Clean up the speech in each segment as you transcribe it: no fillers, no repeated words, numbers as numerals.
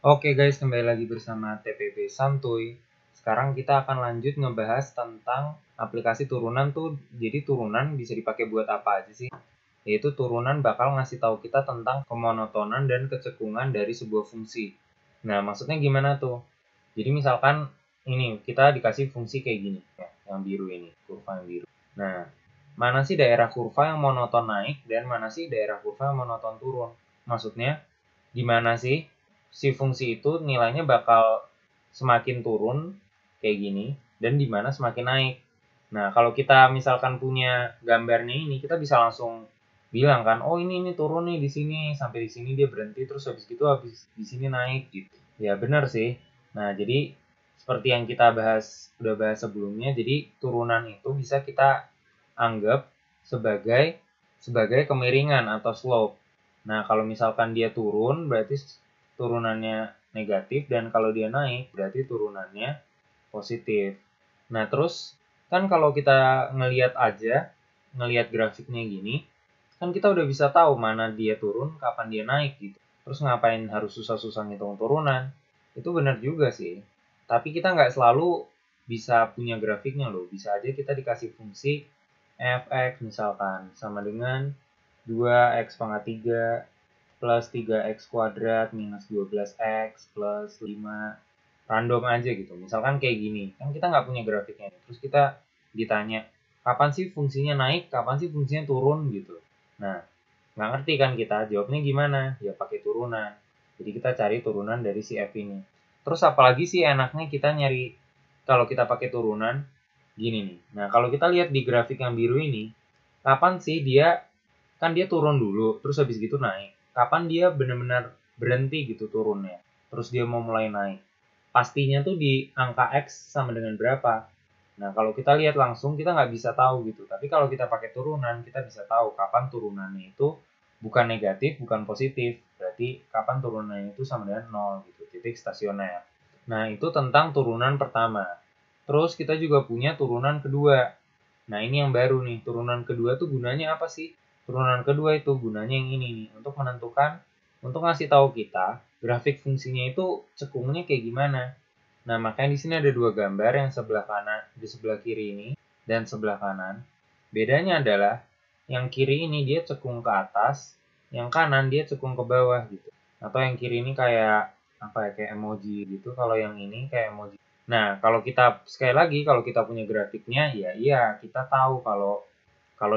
Oke guys, kembali lagi bersama TPP Santuy. Sekarang kita akan lanjut ngebahas tentang aplikasi turunan tuh. Jadi turunan bisa dipakai buat apa aja sih? Yaitu turunan bakal ngasih tahu kita tentang kemonotonan dan kecekungan dari sebuah fungsi. Nah, maksudnya gimana tuh? Jadi misalkan ini kita dikasih fungsi kayak gini, ya, yang biru ini, kurva yang biru. Nah, mana sih daerah kurva yang monoton naik dan mana sih daerah kurva yang monoton turun? Maksudnya gimana sih si fungsi itu nilainya bakal semakin turun kayak gini dan dimana semakin naik. Nah, kalau kita misalkan punya gambarnya ini, kita bisa langsung bilang kan, oh ini turun nih di sini sampai di sini dia berhenti terus habis di sini naik gitu. Ya benar sih. Nah, jadi seperti yang kita udah bahas sebelumnya, jadi turunan itu bisa kita anggap sebagai kemiringan atau slope. Nah, kalau misalkan dia turun, berarti turunannya negatif, dan kalau dia naik, berarti turunannya positif. Nah, terus kan kalau kita ngelihat grafiknya gini, kan kita udah bisa tahu mana dia turun, kapan dia naik gitu. Terus ngapain harus susah-susah ngitung turunan? Itu benar juga sih. Tapi kita nggak selalu bisa punya grafiknya loh. Bisa aja kita dikasih fungsi fx misalkan sama dengan 2x pangkat 3 plus 3x kuadrat minus 12x plus 5 random aja gitu. Misalkan kayak gini, kan kita nggak punya grafiknya. Terus kita ditanya, kapan sih fungsinya naik, kapan sih fungsinya turun gitu. Nah, nggak ngerti kan kita, jawabnya gimana? Ya pakai turunan. Jadi kita cari turunan dari si f ini. Terus apalagi sih enaknya kita nyari kalau kita pakai turunan, gini nih. Nah, kalau kita lihat di grafik yang biru ini, kapan sih kan dia turun dulu, terus habis gitu naik. Kapan dia benar-benar berhenti gitu turunnya, terus dia mau mulai naik. Pastinya tuh di angka X sama dengan berapa. Nah, kalau kita lihat langsung, kita nggak bisa tahu gitu. Tapi kalau kita pakai turunan, kita bisa tahu kapan turunannya itu bukan negatif, bukan positif. Berarti kapan turunannya itu sama dengan 0 gitu, titik stasioner. Nah, itu tentang turunan pertama. Terus kita juga punya turunan kedua. Nah, ini yang baru nih. Turunan kedua tuh gunanya apa sih? Turunan kedua itu gunanya yang ini nih, untuk ngasih tahu kita grafik fungsinya itu cekungnya kayak gimana. Nah, makanya di sini ada dua gambar, yang sebelah kanan, di sebelah kiri ini dan sebelah kanan. Bedanya adalah yang kiri ini dia cekung ke atas, yang kanan dia cekung ke bawah gitu. Atau yang kiri ini kayak apa ya, kayak emoji gitu, kalau yang ini kayak emoji. Nah, kalau kita sekali lagi kalau kita punya grafiknya, ya iya kita tahu kalau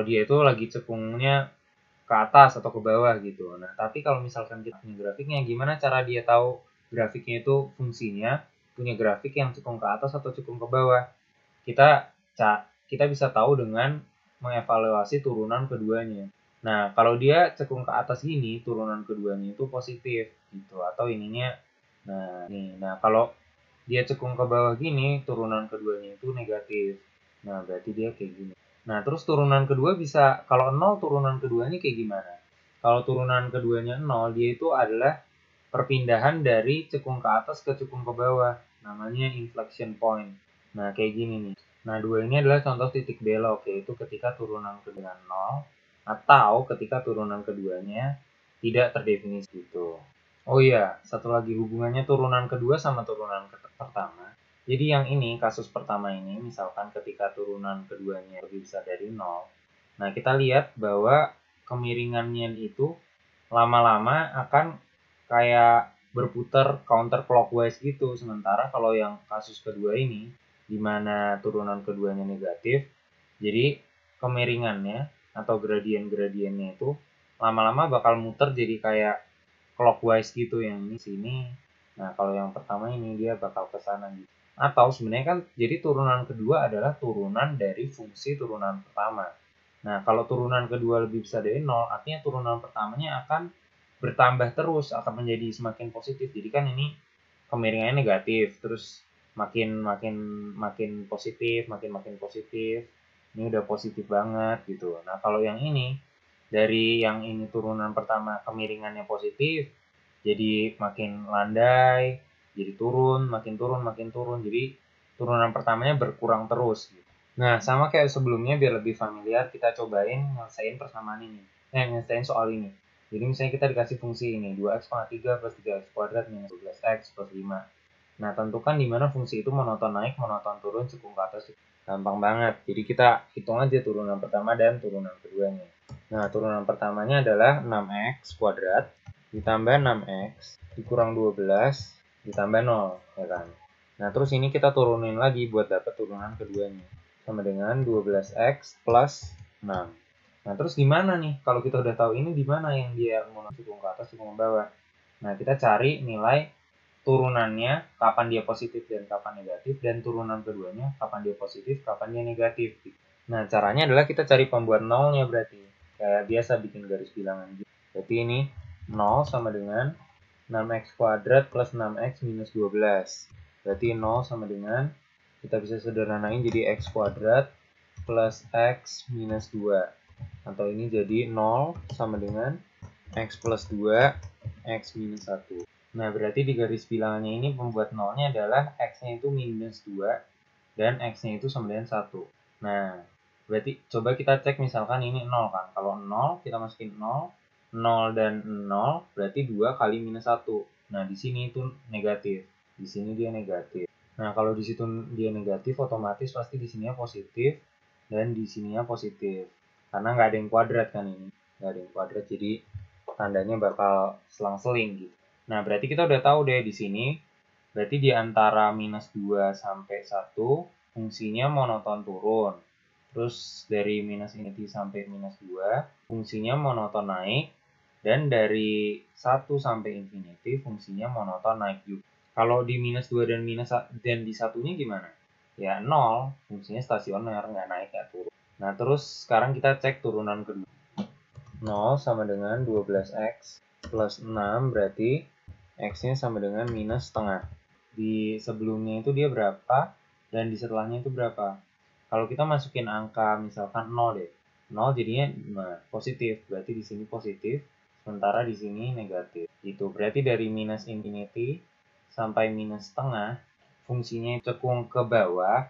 dia itu lagi cekungnya ke atas atau ke bawah gitu. Nah, tapi kalau misalkan kita punya grafiknya, gimana cara dia tahu grafiknya itu fungsinya punya grafik yang cekung ke atas atau cekung ke bawah? Kita kita bisa tahu dengan mengevaluasi turunan keduanya. Nah, kalau dia cekung ke atas gini, turunan keduanya itu positif gitu, atau ininya. Nah, kalau dia cekung ke bawah gini, turunan keduanya itu negatif. Nah, berarti dia kayak gini. Nah, terus turunan kedua bisa, kalau 0 turunan keduanya kayak gimana? Kalau turunan keduanya 0, dia itu adalah perpindahan dari cekung ke atas ke cekung ke bawah. Namanya inflection point. Nah, kayak gini nih. Nah, dua ini adalah contoh titik belok, yaitu ketika turunan kedua 0 atau ketika turunan keduanya tidak terdefinisi gitu. Oh iya, satu lagi hubungannya turunan kedua sama turunan pertama. Jadi yang ini, kasus pertama ini, misalkan ketika turunan keduanya lebih besar dari 0, nah kita lihat bahwa kemiringannya itu lama-lama akan kayak berputar counterclockwise gitu. Sementara kalau yang kasus kedua ini, di mana turunan keduanya negatif, jadi kemiringannya atau gradien-gradiennya itu lama-lama bakal muter jadi kayak clockwise gitu, yang ini sini. Nah, kalau yang pertama ini dia bakal ke sana gitu. Atau sebenarnya kan jadi turunan kedua adalah turunan dari fungsi turunan pertama. Nah, kalau turunan kedua lebih besar dari 0, artinya turunan pertamanya akan bertambah terus, akan menjadi semakin positif. Jadi kan ini kemiringannya negatif, terus makin makin makin positif, makin positif. Ini udah positif banget gitu. Nah, kalau yang ini dari yang ini turunan pertama kemiringannya positif, jadi makin landai, jadi turun, makin turun, makin turun. Jadi turunan pertamanya berkurang terus gitu. Nah, sama kayak sebelumnya, biar lebih familiar, kita cobain nyelesain persamaan ini. Nyelesain soal ini. Jadi misalnya kita dikasih fungsi ini 2x pangkat 3 plus 3x kuadrat minus 12x plus 5. Nah, tentukan di mana fungsi itu monoton naik, monoton turun, cekung ke atas. Gampang banget. Jadi kita hitung aja turunan pertama dan turunan keduanya. Nah, turunan pertamanya adalah 6x kuadrat ditambah 6x dikurang 12 ditambah 0, ya kan? Nah, terus ini kita turunin lagi buat dapat turunan keduanya. Sama dengan 12x plus 6. Nah, terus gimana nih? Kalau kita udah tahu ini, di mana yang dia monoton cekung ke atas, cekung ke bawah? Nah, kita cari nilai turunannya, kapan dia positif dan kapan negatif, dan turunan keduanya, kapan dia positif, kapan dia negatif. Nah, caranya adalah kita cari pembuat nolnya berarti. Kayak biasa bikin garis bilangan gitu. Berarti ini 0 sama dengan 6x kuadrat plus 6x minus 12. Berarti 0 sama dengan, kita bisa sederhanain jadi x kuadrat plus x minus 2. Atau ini jadi 0 sama dengan x plus 2, x minus 1. Nah, berarti di garis bilangannya ini pembuat nolnya adalah x-nya itu minus 2 dan x-nya itu sama dengan 1. Nah, berarti coba kita cek misalkan ini 0 kan. Kalau 0, kita masukin 0. 0 dan 0 berarti 2 kali minus 1. Nah, di sini itu negatif. Di sini dia negatif. Nah, kalau di situ dia negatif, otomatis pasti di sininya positif dan di sininya positif. Karena nggak ada yang kuadrat kan ini. Nggak ada yang kuadrat, jadi tandanya bakal selang-seling gitu. Nah, berarti kita udah tahu deh di sini. Berarti di antara minus 2 sampai 1, fungsinya monoton turun. Terus dari minus infinity sampai minus 2, fungsinya monoton naik. Dan dari 1 sampai infinity, fungsinya monoton naik juga. Kalau di minus 2 dan dan di satunya gimana? Ya 0, fungsinya stasioner, nggak naik, nggak turun. Nah, terus sekarang kita cek turunan kedua. 0 sama dengan 12x plus 6, berarti x-nya sama dengan minus setengah. Di sebelumnya itu dia berapa, dan di setelahnya itu berapa. Kalau kita masukin angka misalkan 0 deh. 0 jadinya positif, berarti di sini positif, sementara di sini negatif. Gitu. Berarti dari minus infinity sampai minus setengah, fungsinya cekung ke bawah,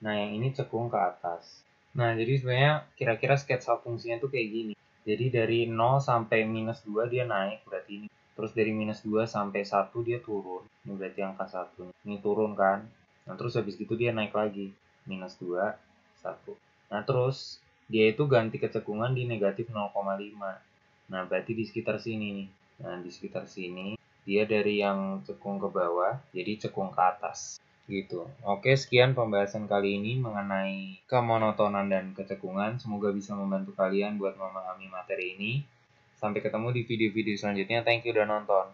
nah yang ini cekung ke atas. Nah, jadi sebenarnya kira-kira sketsa fungsinya tuh kayak gini. Jadi dari 0 sampai minus 2 dia naik, berarti ini. Terus dari minus 2 sampai 1 dia turun. Ini berarti angka 1. Ini turun kan. Nah, terus habis itu dia naik lagi. Minus 2, 1. Nah, terus dia itu ganti kecekungan di negatif 0,5. Nah, berarti di sekitar sini nih. Nah, di sekitar sini dia dari yang cekung ke bawah jadi cekung ke atas. Gitu. Oke, sekian pembahasan kali ini mengenai kemonotonan dan kecekungan. Semoga bisa membantu kalian buat memahami materi ini. Sampai ketemu di video-video selanjutnya. Thank you udah nonton.